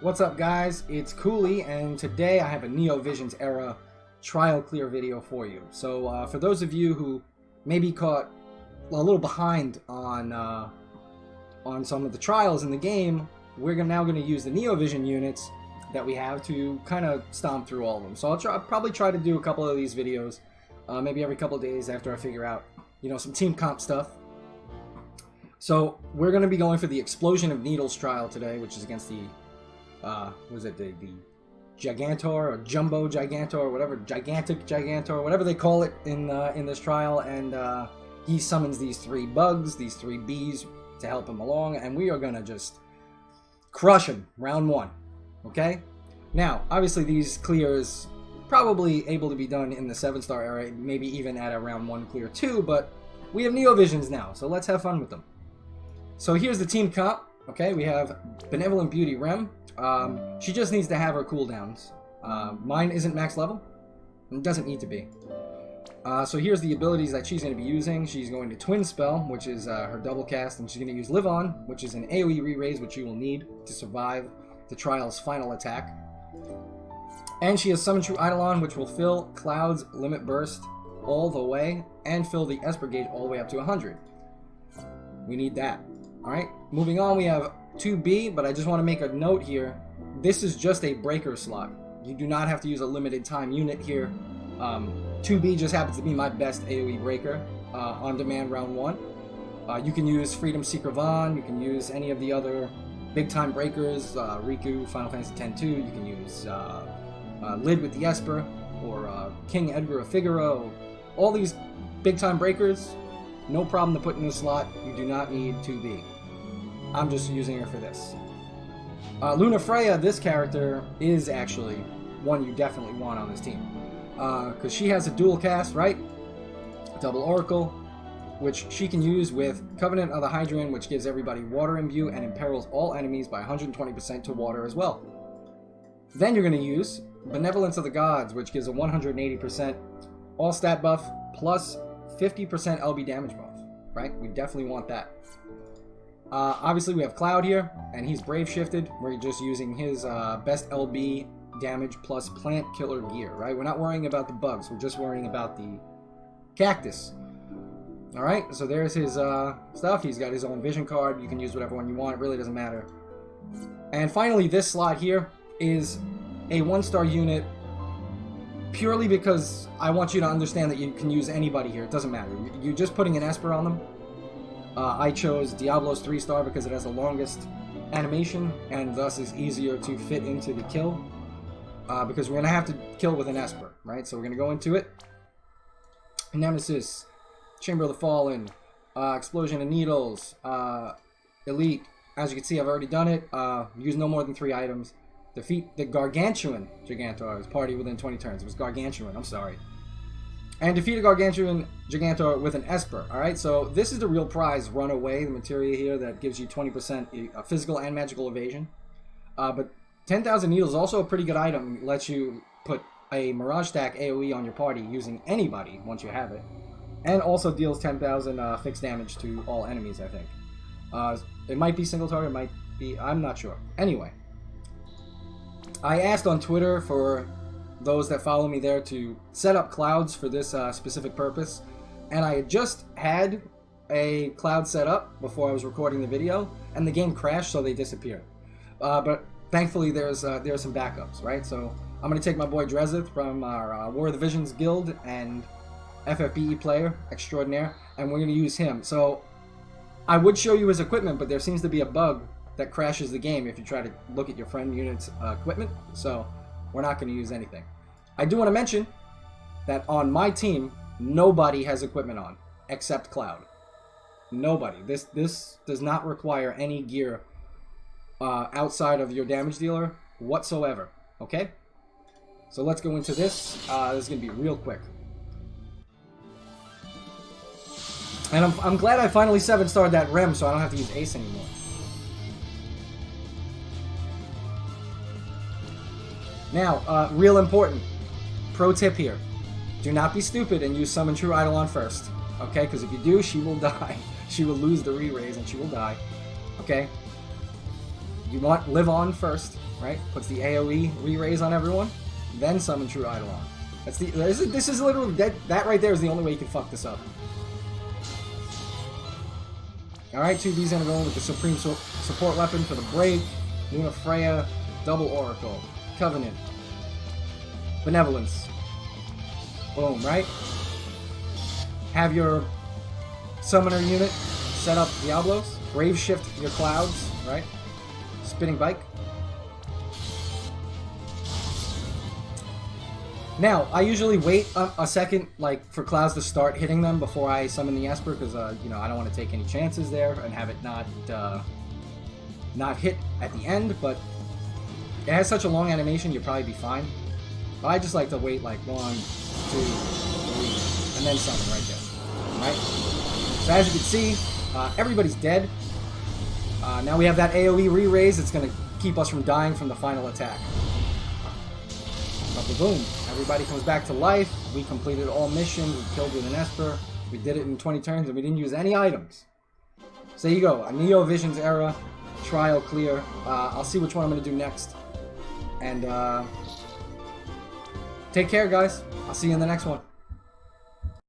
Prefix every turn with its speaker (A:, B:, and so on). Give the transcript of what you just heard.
A: What's up, guys? It's Coolie, and today I have a Neo Visions era trial clear video for you. So for those of you who maybe caught a little behind on some of the trials in the game, we're now going to use the Neo Vision units that we have to kind of stomp through all of them. So I'll probably try to do a couple of these videos, maybe every couple of days after I figure out, some team comp stuff. So we're going to be going for the Explosion of Needles trial today, which is against the the Gigantor or Jumbo Gigantor or whatever, Gigantic Gigantor, whatever they call it in this trial, and he summons these three bugs, these three bees to help him along, and we are gonna just crush him round one. Okay? Now, obviously these clears probably able to be done in the 7-star era, maybe even at a round 1 clear 2, but we have Neo Visions now, so let's have fun with them. So here's the team comp. Okay, we have Benevolent Beauty Rem. She just needs to have her cooldowns. Mine isn't max level. It doesn't need to be. So here's the abilities that she's going to be using. She's going to Twin Spell, which is her double cast, and she's going to use Live On, which is an AoE re-raise, which you will need to survive the trial's final attack. And she has Summon True Eidolon, which will fill Cloud's Limit Burst all the way, and fill the Esper Gauge all the way up to 100. We need that. Alright, moving on, we have 2B, but I just want to make a note here. This is just a breaker slot. You do not have to use a limited time unit here. 2B just happens to be my best AoE breaker on demand round 1. You can use Freedom Seeker Vaughn, you can use any of the other big time breakers, Riku, Final Fantasy X-2, you can use Lid with the Esper, or King Edgar of Figaro. All these big time breakers, no problem to put in this slot. You do not need 2B. I'm just using her for this. Luna Freya, this character, is actually one you definitely want on this team. Because she has a dual cast, right? Double Oracle, which she can use with Covenant of the Hydran, which gives everybody Water Imbue and imperils all enemies by 120% to water as well. Then you're going to use Benevolence of the Gods, which gives a 180% all stat buff plus 50% LB damage buff, right? We definitely want that. Obviously, we have Cloud here, and he's Brave Shifted. We're just using his best LB damage plus plant killer gear, right? We're not worrying about the bugs. We're just worrying about the cactus. All right, so there's his stuff. He's got his own vision card. You can use whatever one you want. It really doesn't matter. And finally, this slot here is a 1-star unit purely because I want you to understand that you can use anybody here. It doesn't matter. You're just putting an Esper on them. I chose Diablo's 3-star because it has the longest animation and thus is easier to fit into the kill. Because we're going to have to kill with an Esper, right? So we're going to go into it. Nemesis, Chamber of the Fallen, Explosion of Needles, Elite. As you can see, I've already done it. Use no more than 3 items. Defeat the Gargantuan Gigantor. Party within 20 turns. It was Gargantuan, I'm sorry. And defeat a Gargantuan Gigantor with an Esper. Alright, so this is the real prize. Run Away, the materia here that gives you 20% physical and magical evasion. But 10,000 Needles is also a pretty good item. It lets you put a Mirage Stack AoE on your party using anybody once you have it. And also deals 10,000 fixed damage to all enemies, I think. It might be single target, it might be... I'm not sure. Anyway. I asked on Twitter for those that follow me there to set up clouds for this specific purpose, and I had just had a cloud set up before I was recording the video, and the game crashed, so they disappeared. But thankfully there's some backups, right? So I'm going to take my boy Drezith from our War of the Visions guild and FFBE player extraordinaire, and we're going to use him. So I would show you his equipment, but there seems to be a bug that crashes the game if you try to look at your friend unit's equipment, so we're not going to use anything. I do want to mention that on my team, nobody has equipment on, except Cloud. Nobody. This does not require any gear outside of your damage dealer whatsoever, okay? So let's go into this. This is going to be real quick. And I'm glad I finally 7-starred that Rem, so I don't have to use Ace anymore. Now, real important, pro tip here. Do not be stupid and use Summon True Eidolon first, okay? Because if you do, she will die. She will lose the re-raise and she will die, okay? You want live on first, right? Puts the AoE re-raise on everyone, then summon True Eidolon. That's the this is literally that right there is the only way you can fuck this up. Alright, 2B's gonna go in with the Supreme Support Weapon for the break. Luna Freya, Double Oracle, Covenant, Benevolence. Boom, right? Have your Summoner unit set up Diablos. Brave Shift your Clouds, right? Spinning Bike. Now, I usually wait a second, like, for Clouds to start hitting them before I summon the Esper, because, you know, I don't want to take any chances there and have it not hit at the end, but it has such a long animation, you'll probably be fine. But I just like to wait, like, 1, 2, 3, and then summon right there. Alright? So as you can see, everybody's dead. Now we have that AoE re-raise, it's going to keep us from dying from the final attack. Boom. Everybody comes back to life. We completed all missions. We killed with an Esper. We did it in 20 turns, and we didn't use any items. So there you go. A Neo Visions era trial clear. I'll see which one I'm going to do next. And take care, guys. I'll see you in the next one.